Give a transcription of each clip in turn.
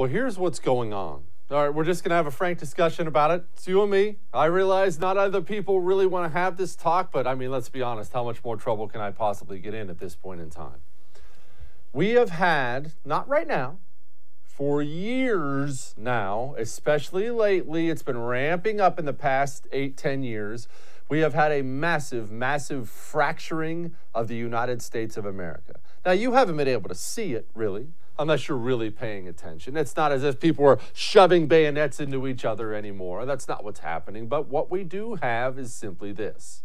Well, here's what's going on. All right, we're just going to have a frank discussion about it. It's you and me. I realize not other people really want to have this talk, but I mean, let's be honest, how much more trouble can I possibly get in at this point in time? We have had, not right now, for years now, especially lately, it's been ramping up in the past 8-10 years, we have had a massive, massive fracturing of the United States of America. Now, you haven't been able to see it, really, unless you're really paying attention. It's not as if people are shoving bayonets into each other anymore. That's not what's happening. But what we do have is simply this.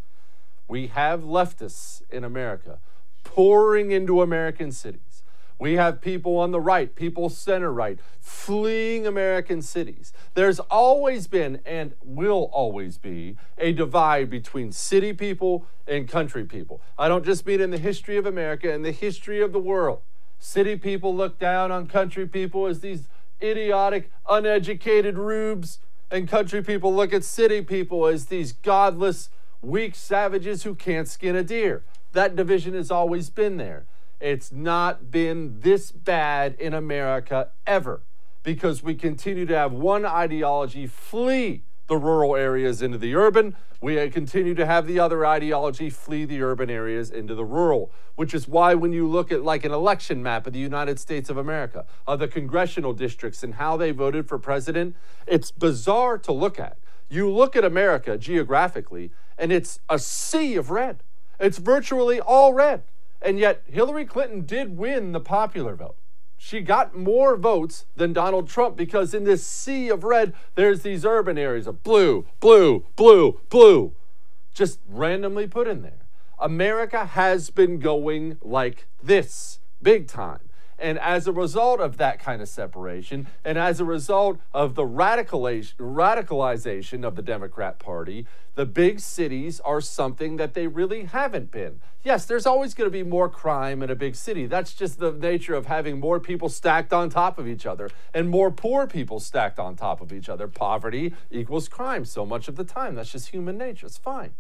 We have leftists in America pouring into American cities. We have people on the right, people center-right, fleeing American cities. There's always been and will always be a divide between city people and country people. I don't just mean in the history of America, in the history of the world. City people look down on country people as these idiotic, uneducated rubes, and country people look at city people as these godless, weak savages who can't skin a deer. That division has always been there. It's not been this bad in America ever because we continue to have one ideology flee the rural areas into the urban. We continue to have the other ideology flee the urban areas into the rural, which is why when you look at like an election map of the United States of America, of the congressional districts and how they voted for president, it's bizarre to look at. You look at America geographically, and it's a sea of red. It's virtually all red. And yet Hillary Clinton did win the popular vote. She got more votes than Donald Trump because in this sea of red, there's these urban areas of blue, blue, blue, blue, just randomly put in there. America has been going like this, big time. And as a result of that kind of separation, and as a result of the radicalization of the Democrat Party, the big cities are something that they really haven't been. Yes, there's always going to be more crime in a big city. That's just the nature of having more people stacked on top of each other and more poor people stacked on top of each other. Poverty equals crime so much of the time. That's just human nature. It's fine.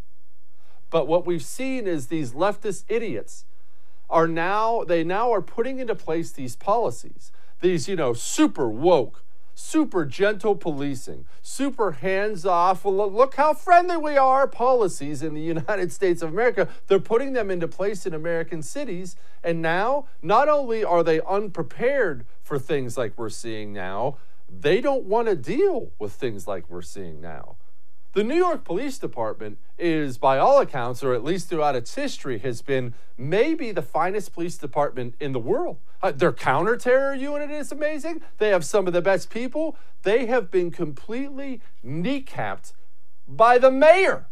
But what we've seen is these leftist idiots are now putting into place these policies, these, super woke, super gentle policing, super hands-off, look how friendly we are policies in the United States of America. They're putting them into place in American cities, and now not only are they unprepared for things like we're seeing now, they don't want to deal with things like we're seeing now. The New York Police Department is, by all accounts, or at least throughout its history, has been maybe the finest police department in the world. Their counter-terror unit is amazing. They have some of the best people. They have been completely kneecapped by the mayor,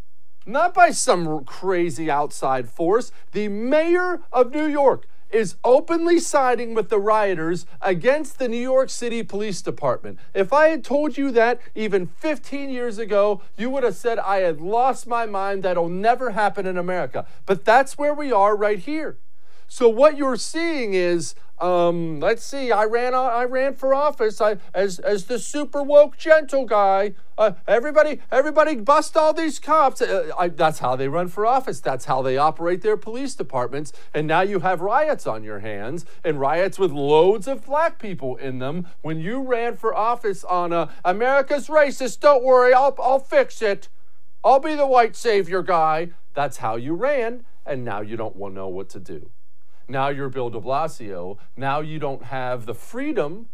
not by some crazy outside force. The mayor of New York is openly siding with the rioters against the New York City Police Department. If I had told you that even 15 years ago, you would have said I had lost my mind. That'll never happen in America. But that's where we are right here. So what you're seeing is, let's see, I ran for office as the super woke gentle guy. Everybody bust all these cops. That's how they run for office. That's how they operate their police departments. And now you have riots on your hands, and riots with loads of black people in them. When you ran for office on America's racist, don't worry, I'll fix it. I'll be the white savior guy. That's how you ran, and now you don't want to know what to do. Now you're Bill de Blasio. Now you don't have the freedom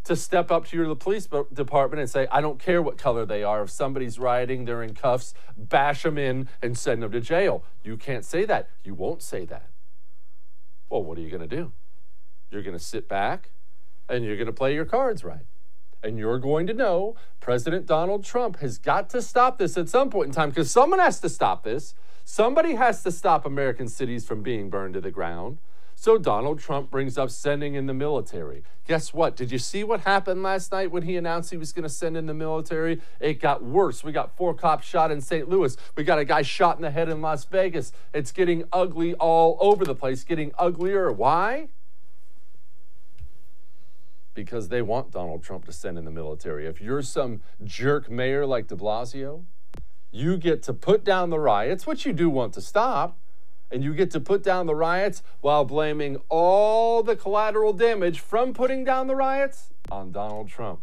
to step up to your police department and say, I don't care what color they are. If somebody's rioting, they're in cuffs, bash them in and send them to jail. You can't say that. You won't say that. Well, what are you going to do? You're going to sit back and you're going to play your cards right. And you're going to know President Donald Trump has got to stop this at some point in time because someone has to stop this. Somebody has to stop American cities from being burned to the ground. So Donald Trump brings up sending in the military. Guess what? Did you see what happened last night when he announced he was going to send in the military? It got worse. We got 4 cops shot in St. Louis. We got a guy shot in the head in Las Vegas. It's getting ugly all over the place, getting uglier. Why? Because they want Donald Trump to send in the military. If you're some jerk mayor like de Blasio, you get to put down the riots, which you do want to stop, And you get to put down the riots while blaming all the collateral damage from putting down the riots on Donald Trump.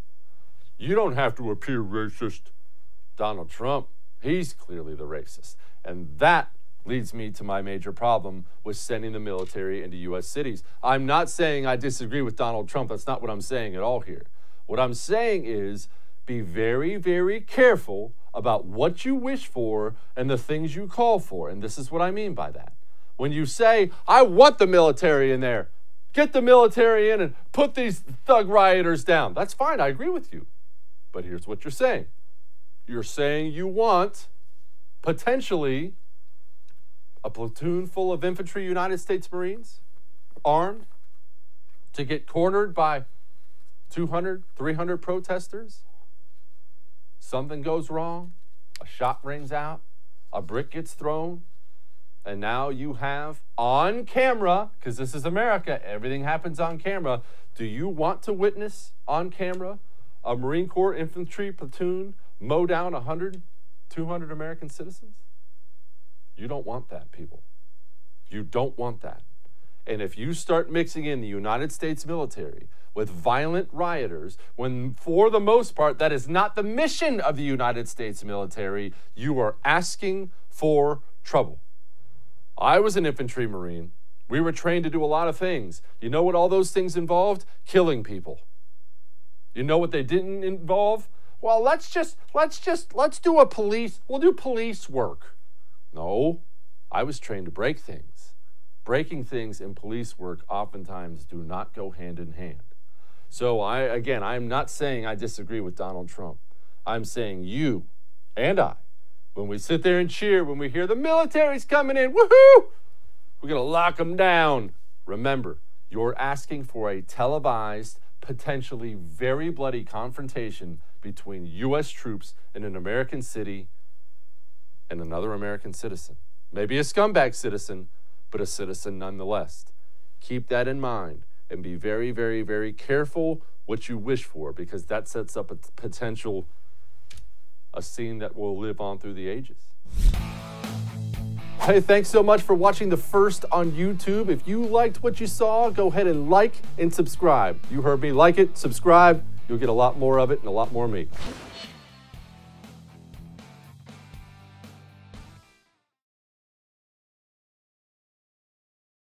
You don't have to appear racist. Donald Trump, he's clearly the racist. And that leads me to my major problem with sending the military into U.S. cities. I'm not saying I disagree with Donald Trump. That's not what I'm saying at all here. What I'm saying is be very, very careful about what you wish for and the things you call for. And this is what I mean by that. When you say, I want the military in there, get the military in and put these thug rioters down. That's fine. I agree with you. But here's what you're saying. You're saying you want potentially a platoon full of infantry United States Marines armed to get cornered by 200, 300 protesters. Something goes wrong, a shot rings out, a brick gets thrown, and now you have on camera, because this is America, everything happens on camera. Do you want to witness on camera a Marine Corps infantry platoon mow down 100, 200 American citizens? You don't want that, people. You don't want that. And if you start mixing in the United States military with violent rioters, when for the most part that is not the mission of the United States military, you are asking for trouble. I was an infantry Marine. We were trained to do a lot of things. You know what all those things involved? Killing people. You know what they didn't involve? Well, let's do we'll do police work. No, I was trained to break things. Breaking things and police work oftentimes do not go hand in hand. So I'm not saying I disagree with Donald Trump. I'm saying you and I, when we sit there and cheer, when we hear the military's coming in, woohoo, we're going to lock them down. Remember, you're asking for a televised, potentially very bloody confrontation between U.S. troops in an American city and another American citizen. Maybe a scumbag citizen, but a citizen nonetheless. Keep that in mind and be very, very, very careful what you wish for, because that sets up a scene that will live on through the ages. Hey, thanks so much for watching the first on YouTube. If you liked what you saw, go ahead and like and subscribe. You heard me, like it, subscribe. You'll get a lot more of it and a lot more of me.